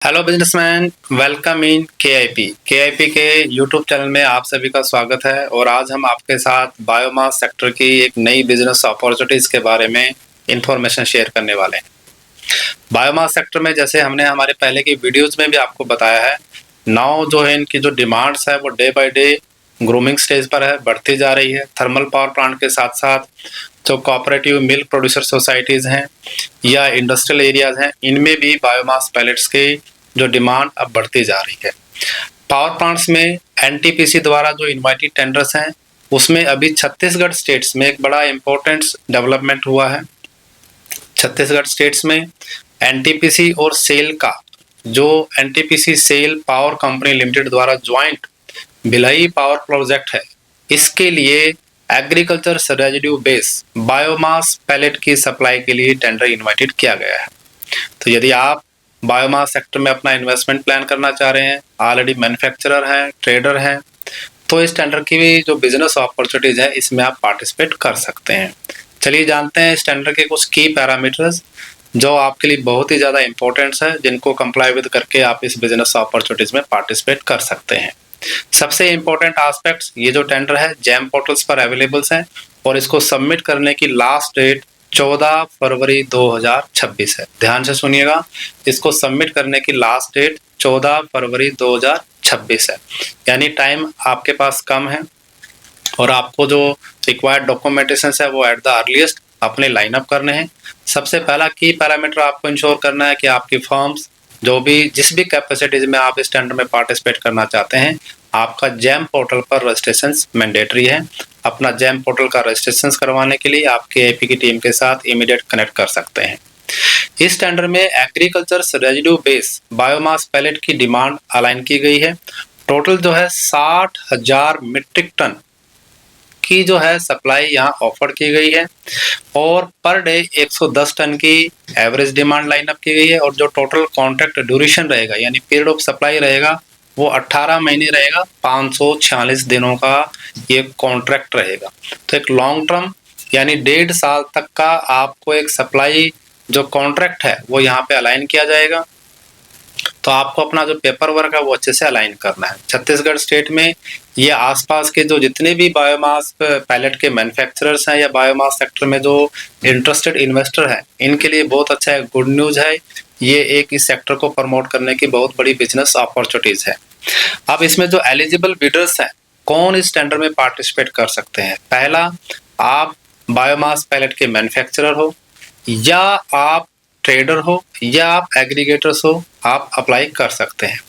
Hello businessman, welcome in के I P के YouTube channel में आप सभी का स्वागत है। और आज हम आपके साथ बायोमास सेक्टर की एक नई बिजनेस अपॉर्चुनिटीज के बारे में इंफॉर्मेशन शेयर करने वाले हैं। बायोमास सेक्टर में जैसे हमने हमारे पहले की वीडियोस में भी आपको बताया है, नाउ जो है इनकी जो डिमांड्स है वो day by day grooming stage पर है, बढ़ती जा रही है। थर्मल पावर प्लांट के साथ साथ जो कोऑपरेटिव मिल्क प्रोड्यूसर सोसाइटीज हैं या इंडस्ट्रियल एरियाज हैं, इनमें भी बायोमास पैलेट्स की जो डिमांड अब बढ़ती जा रही है। पावर प्लांट्स में एनटीपीसी द्वारा जो इनवाइटेड टेंडर्स हैं, उसमें अभी छत्तीसगढ़ स्टेट्स में एक बड़ा इंपॉर्टेंट डेवलपमेंट हुआ है। छत्तीसगढ़ स्टेट्स में एनटीपीसी और सेल का जो NTPC SAIL power company limited द्वारा ज्वाइंट भिलाई पावर प्रोजेक्ट है, इसके लिए agriculture residue base biomass pellet की सप्लाई के लिए टेंडर इनवाइटेड किया गया है। तो यदि आप बायोमास सेक्टर में अपना इन्वेस्टमेंट प्लान करना चाह रहे हैं, ऑलरेडी मैन्युफैक्चरर हैं, ट्रेडर हैं, तो इस टेंडर की भी जो बिजनेस अपॉर्चुनिटीज है, इसमें आप पार्टिसिपेट कर सकते हैं। चलिए जानते हैं इस टेंडर के कुछ की पैरामीटर्स जो आपके लिए बहुत ही ज़्यादा इंपॉर्टेंट है, जिनको कंप्लाई विद करके आप इस बिजनेस अपॉर्चुनिटीज में पार्टिसिपेट कर सकते हैं। सबसे इम्पोर्टेंट एस्पेक्ट्स, ये जो टेंडर है जैम पोर्टल्स पर अवेलेबल्स हैं और इसको सबमिट करने की लास्ट डेट 14 फरवरी 2026 है। ध्यान से सुनिएगा, इसको सबमिट करने की लास्ट डेट 14 फरवरी 2026 है, यानी टाइम आपके पास कम है और आपको जो रिक्वायर्ड डॉक्यूमेंटेशन है वो एट द अर्लीस्ट अपने लाइनअप करने हैं। सबसे पहला की पैरामीटर आपको इंश्योर करना है कि आपकी फर्म्स जो भी जिस भी कैपेसिटीज में आप इस टेंडर में पार्टिसिपेट करना चाहते हैं, आपका जैम पोर्टल पर रजिस्ट्रेशन मैंडेटरी है। अपना जैम पोर्टल का रजिस्ट्रेशन करवाने के लिए आप के की टीम के साथ इमीडिएट कनेक्ट कर सकते हैं। इस टेंडर में agriculture residue base biomass pellet की डिमांड अलाइन की गई है। टोटल जो है 60,000 मीट्रिक टन की जो है सप्लाई यहाँ ऑफर की गई है और पर डे 110 टन की एवरेज डिमांड लाइनअप की गई है। और जो टोटल कॉन्ट्रैक्ट ड्यूरेशन रहेगा, यानी पीरियड ऑफ सप्लाई रहेगा, वो 18 महीने रहेगा। 546 दिनों का ये कॉन्ट्रैक्ट रहेगा। तो एक लॉन्ग टर्म यानी 1.5 साल तक का आपको एक सप्लाई जो कॉन्ट्रैक्ट है वो यहाँ पे अलाइन किया जाएगा। तो आपको अपना जो पेपर वर्क है वो अच्छे से अलाइन करना है। छत्तीसगढ़ स्टेट में ये आसपास के जो जितने भी बायोमास पैलेट के मैन्युफैक्चरर्स हैं या बायोमास सेक्टर में जो इंटरेस्टेड इन्वेस्टर हैं, इनके लिए बहुत अच्छा है, गुड न्यूज़ है। ये एक इस सेक्टर को प्रमोट करने की बहुत बड़ी बिजनेस अपॉर्चुनिटीज है। अब इसमें जो एलिजिबल बिडर्स हैं, कौन इस टेंडर में पार्टिसिपेट कर सकते हैं? पहला, आप बायोमास पैलेट के मैन्युफैक्चरर हो या आप ट्रेडर हो या आप एग्रीगेटर्स हो, आप अप्लाई कर सकते हैं।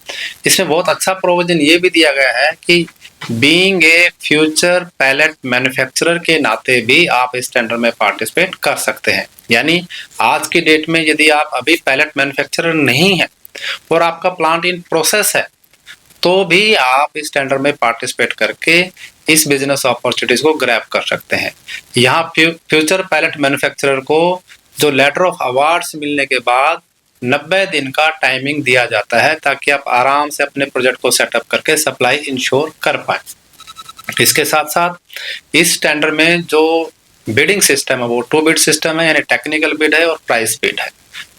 इसमें बहुत अच्छा प्रोविजन ये भी दिया गया है कि being a future pellet manufacturer के नाते भी आप इस टेंडर में पार्टिसिपेट कर सकते हैं। यानी आज की डेट में यदि आप अभी पैलेट मैन्युफैक्चरर नहीं है और आपका प्लांट इन प्रोसेस है, तो भी आप इस टेंडर में पार्टिसिपेट करके इस बिजनेस अपॉर्चुनिटीज को ग्रैब कर सकते हैं। यहाँ फ्यूचर पैलेट मैन्युफैक्चरर को जो लेटर ऑफ अवार्ड्स मिलने के बाद 90 दिन का टाइमिंग दिया जाता है, ताकि आप आराम से अपने प्रोजेक्ट को सेटअप करके सप्लाई इंश्योर कर पाए। इसके साथ साथ इस टेंडर में जो बिडिंग सिस्टम है वो 2 बिड सिस्टम है, यानी टेक्निकल बिड है और प्राइस बिड है।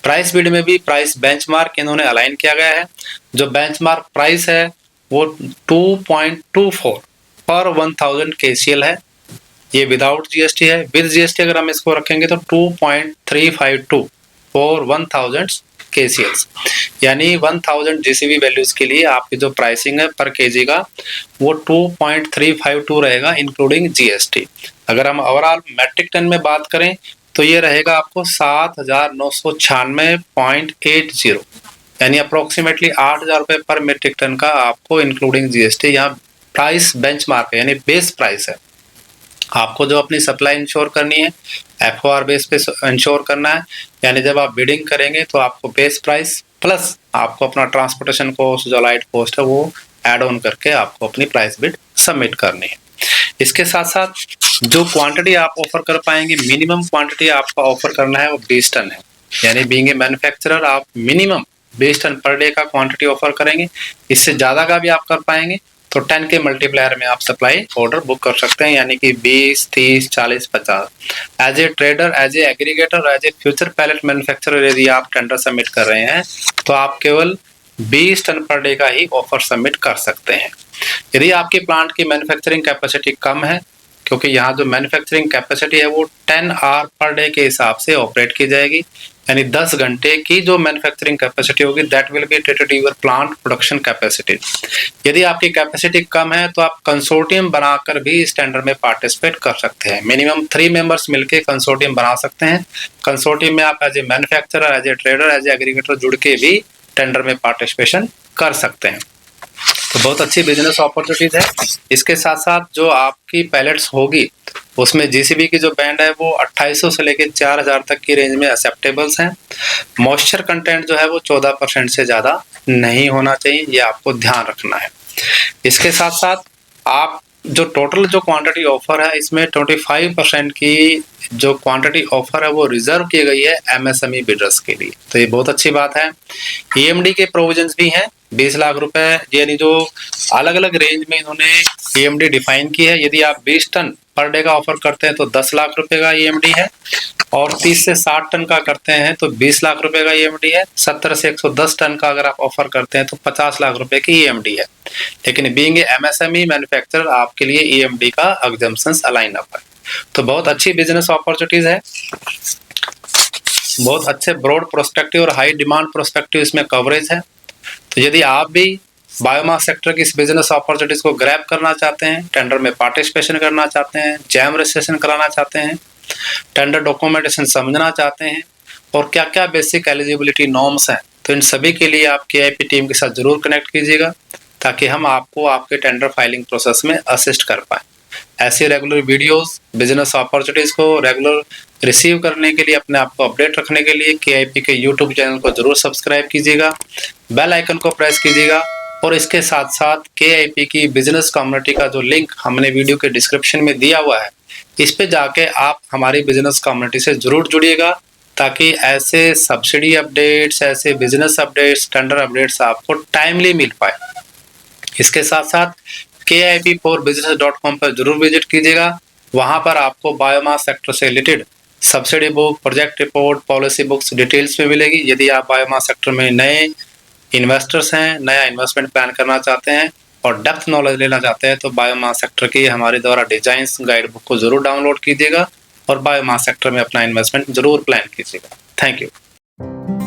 प्राइस बिड में भी प्राइस बेंचमार्क इन्होंने अलाइन किया गया है। जो बेंचमार्क प्राइस है वो 2.24 पर 1000 KCL है। ये विदाउट जीएसटी है। विद जीएसटी अगर हम इसको रखेंगे तो 2.352 फॉर 1000 KCL, यानी 1000 जीसीबी वैल्यूज के लिए आपकी जो प्राइसिंग है पर केजी का वो 2.352 रहेगा इंक्लूडिंग जीएसटी। अगर हम ओवरऑल मैट्रिक टन में बात करें तो ये रहेगा आपको 7996.80, यानी अप्रोक्सीमेटली 8000 रुपये पर मीट्रिक टन का आपको इंक्लूडिंग जीएसटी यहाँ प्राइस बेंचमार्क है, यानी बेस प्राइस है। आपको जो अपनी सप्लाई इंश्योर करनी है एफओआर बेस पे इंश्योर करना है, यानी जब आप बिडिंग करेंगे तो आपको बेस प्राइस प्लस आपको अपना ट्रांसपोर्टेशन कॉस्ट जो लाइट कॉस्ट है वो ऐड ऑन करके आपको अपनी प्राइस बिड सबमिट करनी है। इसके साथ साथ जो क्वांटिटी आप ऑफर कर पाएंगे, मिनिमम क्वांटिटी आपका ऑफर करना है वो 20 टन है, यानी बीइंग ए मैन्युफैक्चरर आप मिनिमम 20 टन पर डे का क्वांटिटी ऑफर करेंगे। इससे ज़्यादा का भी आप कर पाएंगे तो 10 के मल्टीप्लायर में आप सप्लाई ऑर्डर बुक कर सकते हैं, यानी कि 20, 30, 40, 50। As a trader, as a aggregator, as a future pellet manufacturer यदि आप टेंडर सबमिट कर रहे हैं तो आप केवल 20 टन पर डे का ही ऑफर सबमिट कर सकते हैं। यदि आपके प्लांट की मैन्युफैक्चरिंग कैपेसिटी कम है, क्योंकि यहाँ जो मैन्युफैक्चरिंग कैपेसिटी है वो 10 आवर पर डे के हिसाब से ऑपरेट की जाएगी, यानी 10 घंटे की जो मैन्युफैक्चरिंग कैपेसिटी होगी that will be treated your plant production capacity. यदि आपकी कैपेसिटी कम है तो आप कंसोर्टियम बनाकर भी इस टेंडर में पार्टिसिपेट कर सकते हैं। मिनिमम 3 मेंबर्स मिलकर कंसोर्टियम बना सकते हैं। कंसोर्टियम में आप as a manufacturer, as a trader, as a aggregator जुड़ के भी टेंडर में पार्टिसिपेशन कर सकते हैं। तो बहुत अच्छी बिजनेस अपॉर्चुनिटीज है। इसके साथ साथ जो आपकी पैलेट्स होगी उसमें जीसीबी की जो बैंड है वो 2800 से लेकर 4000 तक की रेंज में एक्सेप्टेबल्स हैं। मॉइस्चर कंटेंट जो है वो 14% से ज़्यादा नहीं होना चाहिए, ये आपको ध्यान रखना है। इसके साथ साथ आप जो टोटल जो क्वांटिटी ऑफर है इसमें 25% की जो क्वांटिटी ऑफर है वो रिजर्व की गई है एमएसएमई बिडर्स के लिए, तो ये बहुत अच्छी बात है। ईएमडी के प्रोविजंस भी हैं 20 लाख रुपए, यानी जो अलग अलग रेंज में इन्होंने ईएमडी डिफाइन की है। यदि आप 20 टन पर डे का ऑफर करते हैं तो 10 लाख रुपए का ईएमडी है, और 30 से 60 टन का करते हैं तो 20 लाख रुपए का ईएमडी है। 70 से 110 टन का अगर आप ऑफर करते हैं तो 50 लाख रुपए की ईएमडी है। लेकिन बीइंग एमएसएमई मैन्युफैक्चरर आपके लिए ईएमडी का एग्जम्पशंस अलाइन अप है। तो बहुत अच्छी बिजनेस अपॉर्चुनिटीज है, बहुत अच्छे ब्रॉड प्रोस्पेक्टिव और हाई डिमांड प्रोस्पेक्टिव इसमें कवरेज है। तो यदि आप भी बायोमास सेक्टर की इस बिजनेस अपॉर्चुनिटीज को ग्रैब करना चाहते हैं, टेंडर में पार्टिसिपेशन करना चाहते हैं, जैम रजिस्ट्रेशन कराना चाहते हैं, टेंडर डॉक्यूमेंटेशन समझना चाहते हैं और क्या क्या बेसिक एलिजिबिलिटी नॉर्म्स हैं, तो इन सभी के लिए आप केआईपी टीम के साथ जरूर कनेक्ट कीजिएगा ताकि हम आपको आपके टेंडर फाइलिंग प्रोसेस में असिस्ट कर पाएँ। ऐसे रेगुलर वीडियोस, बिजनेस अपॉर्चुनिटीज को रेगुलर रिसीव करने के लिए, अपने आप को अपडेट रखने के लिए केआईपी के यूट्यूब चैनल को जरूर सब्सक्राइब कीजिएगा, बेल आइकन को प्रेस कीजिएगा, और इसके साथ साथ केआईपी की बिजनेस कम्युनिटी का जो लिंक हमने वीडियो के डिस्क्रिप्शन में दिया हुआ है, इस पे जाके आप हमारी बिजनेस कम्युनिटी से जरूर जुड़िएगा ताकि ऐसे सब्सिडी अपडेट्स, ऐसे बिजनेस अपडेट्स, टेंडर अपडेट्स आपको टाइमली मिल पाए। इसके साथ साथ KIP4business.com पर जरूर विजिट कीजिएगा। वहां पर आपको बायोमास सेक्टर से related subsidy book, project report, policy books details में मिलेगी। यदि आप बायोमास सेक्टर में नए इन्वेस्टर्स हैं, नया इन्वेस्टमेंट प्लान करना चाहते हैं और डेप्थ नॉलेज लेना चाहते हैं तो बायोमास सेक्टर की हमारे द्वारा डिजाइंस गाइड बुक को जरूर डाउनलोड कीजिएगा और बायोमास सेक्टर में अपना इन्वेस्टमेंट जरूर प्लान कीजिएगा। Thank you.